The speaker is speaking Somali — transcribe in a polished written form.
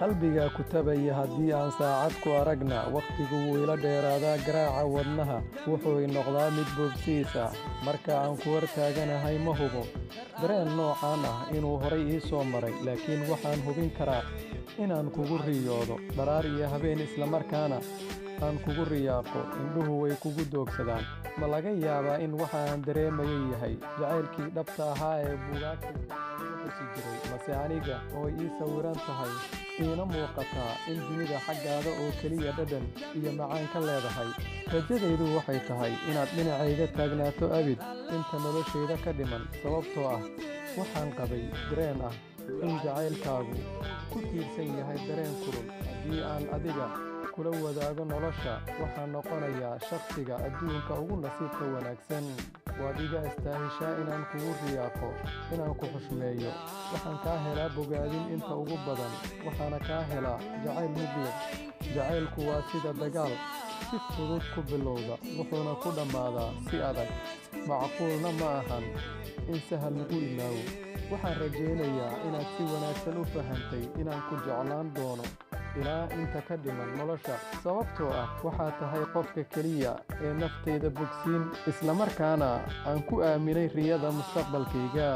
qalbiga ku tabaya haddii aan saacad ku aragna wakhtigu wuu ila dheeraadaa garaaca wadnaha wuxuu i noqdaa mid boobsiisa marka aan ku hortaaganahay ma hubo dareen noocaan ah inuu horay ii soo maray laakiin waxaan hubin karaa inaan kugu riyoodo dharaar iyo habeen islamarkaana aan kugu riyaaqo indhuhu way kugu doogsadaan ma laga yaabaa in waxa aan dareemayo yahay jacaylkii dhabta ahaa ee buugaagta xusi jiray mase aniga oo ii sawiran tahay iina muuqataa in dunida xaggaada oo keliya dhadhan iyo macaan ka leedahay rajadaydu waxay tahay inaad dhinacayga taagnaato abid inta noloshayda ka dhiman sababtoo ah waxaan qabay dareen ah in jacaylkaagu ku tiirsan yahay dareen kulul haddii aan adiga kula wadaago nolosha waxaan noqonayaa shakhsiga adduunka ugu nasiibka wanaagsan waad iga istaahishaa inaan kugu riyaaqo inaan ku xushmeeyo waxaan kaa helaa bogaadin inta ugu badan waxaana kaa helaa jacayl mubiiq jacaylku waa sida dagaal si fudud ku bilowda wuxuuna ku dhammaadaa si adag macquulna ma ahan in sahal lagu ilaawo waxaan rajaynayaa inaad si wanaagsan u fahantay inaan ku jeclaan doono ilaa inta ka dhiman nolosha sababtoo ah waxaad tahay qofka keliya ee naftayda bogsiin islamarkaana aan ku aaminay riyada mustaqbalkayga